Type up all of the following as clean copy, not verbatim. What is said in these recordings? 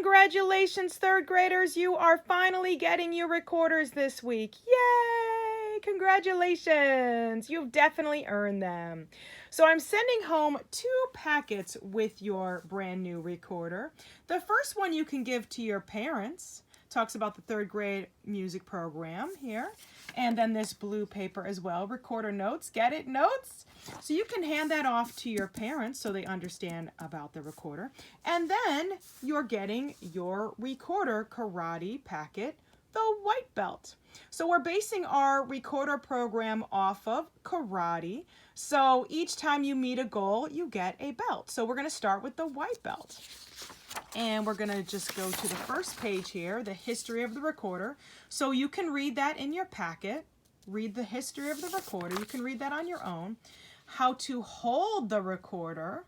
Congratulations, third graders. You are finally getting your recorders this week. Yay! Congratulations. You've definitely earned them. So I'm sending home 2 packets with your brand new recorder. The first one you can give to your parents. Talks about the third grade music program here. And then this blue paper as well, recorder notes. Get it? Notes? So you can hand that off to your parents so they understand about the recorder. And then you're getting your recorder karate packet, the white belt. So we're basing our recorder program off of karate. So each time you meet a goal, you get a belt. So we're going to start with the white belt. And we're going to just go to the first page here, the history of the recorder. So you can read that in your packet. Read the history of the recorder. You can read that on your own. How to hold the recorder.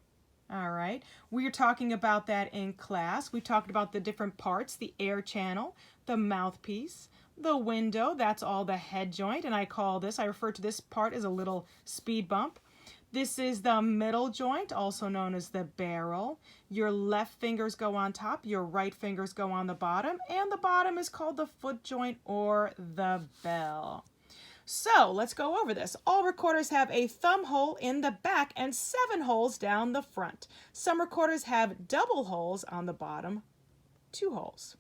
All right. We are talking about that in class. We talked about the different parts, the air channel, the mouthpiece, the window. That's all the head joint. And I refer to this part as a little speed bump. This is the middle joint, also known as the barrel. Your left fingers go on top, your right fingers go on the bottom, and the bottom is called the foot joint or the bell. So let's go over this. All recorders have a thumb hole in the back and 7 holes down the front. Some recorders have double holes on the bottom, 2 holes.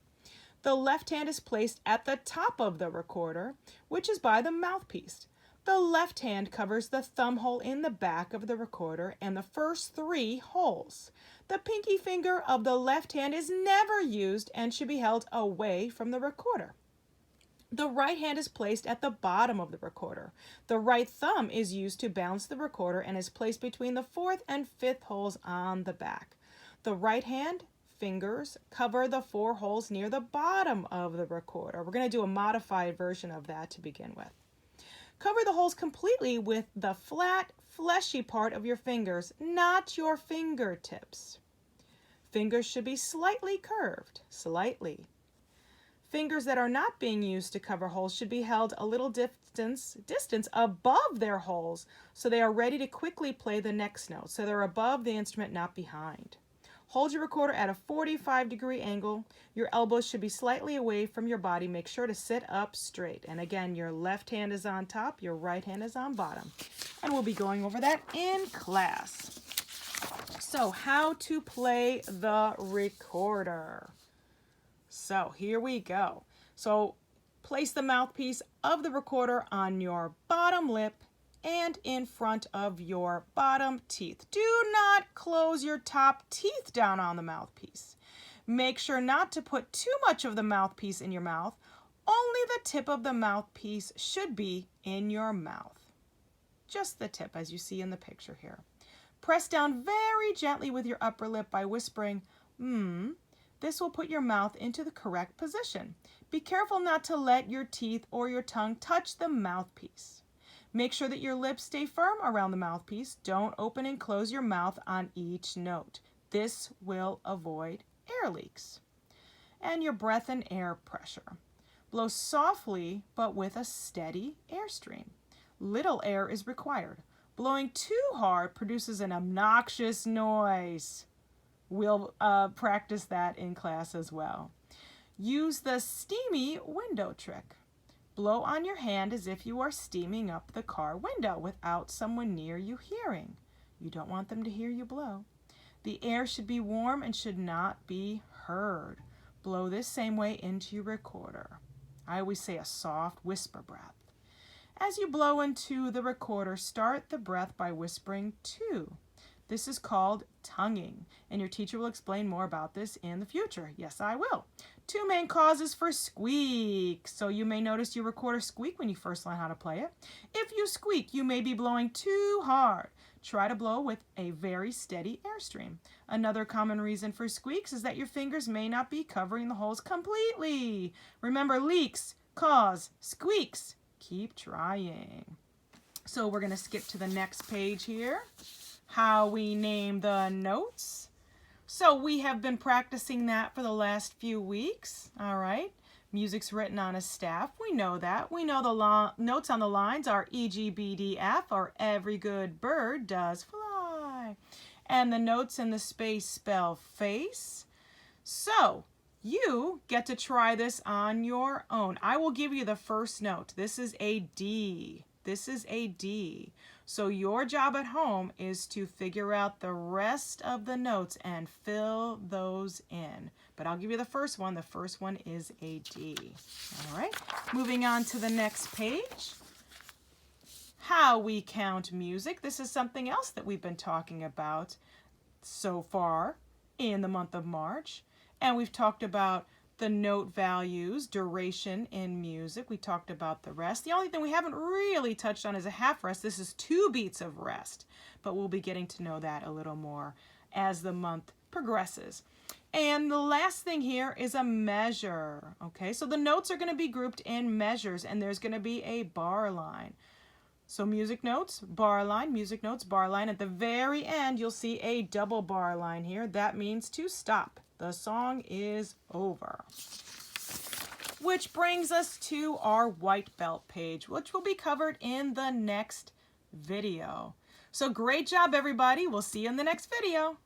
The left hand is placed at the top of the recorder, which is by the mouthpiece. The left hand covers the thumb hole in the back of the recorder and the first 3 holes. The pinky finger of the left hand is never used and should be held away from the recorder. The right hand is placed at the bottom of the recorder. The right thumb is used to balance the recorder and is placed between the 4th and 5th holes on the back. The right hand fingers cover the 4 holes near the bottom of the recorder. We're going to do a modified version of that to begin with. Cover the holes completely with the flat, fleshy part of your fingers, not your fingertips. Fingers should be slightly curved, slightly. Fingers that are not being used to cover holes should be held a little distance above their holes so they are ready to quickly play the next note. So they're above the instrument, not behind. Hold your recorder at a 45-degree angle. Your elbows should be slightly away from your body. Make sure to sit up straight. And again, your left hand is on top, your right hand is on bottom. And we'll be going over that in class. So, how to play the recorder. So, here we go. So, place the mouthpiece of the recorder on your bottom lip and in front of your bottom teeth. Do not close your top teeth down on the mouthpiece. Make sure not to put too much of the mouthpiece in your mouth. Only the tip of the mouthpiece should be in your mouth. Just the tip, as you see in the picture here. Press down very gently with your upper lip by whispering, This will put your mouth into the correct position. Be careful not to let your teeth or your tongue touch the mouthpiece. Make sure that your lips stay firm around the mouthpiece. Don't open and close your mouth on each note. This will avoid air leaks. And your breath and air pressure. Blow softly but with a steady airstream. Little air is required. Blowing too hard produces an obnoxious noise. We'll practice that in class as well. Use the steamy window trick. Blow on your hand as if you are steaming up the car window without someone near you hearing. You don't want them to hear you blow. The air should be warm and should not be heard. Blow this same way into your recorder. I always say a soft whisper breath. As you blow into the recorder, start the breath by whispering 2. This is called tonguing, and your teacher will explain more about this in the future. Yes, I will. 2 main causes for squeak. So you may notice your recorder squeak when you first learn how to play it. If you squeak, you may be blowing too hard. Try to blow with a very steady airstream. Another common reason for squeaks is that your fingers may not be covering the holes completely. Remember, leaks cause squeaks. Keep trying. So we're going to skip to the next page here. How we name the notes. So we have been practicing that for the last few weeks. All right. Music's written on a staff. We know that. We know the notes on the lines are E, G, B, D, F, or every good bird does fly. And the notes in the space spell face. So you get to try this on your own. I will give you the first note. This is a D. This is a D. So your job at home is to figure out the rest of the notes and fill those in. But I'll give you the first one. The first one is a D. All right, moving on to the next page. How we count music. This is something else that we've been talking about so far in the month of March. And we've talked about the note values, duration in music. We talked about the rest. The only thing we haven't really touched on is a half rest. This is 2 beats of rest, but we'll be getting to know that a little more as the month progresses. And the last thing here is a measure. Okay, so the notes are going to be grouped in measures, and there's going to be a bar line. So music notes, bar line, music notes, bar line. At the very end, you'll see a double bar line here. That means to stop. The song is over. Which brings us to our white belt page, which will be covered in the next video. So great job, everybody. We'll see you in the next video.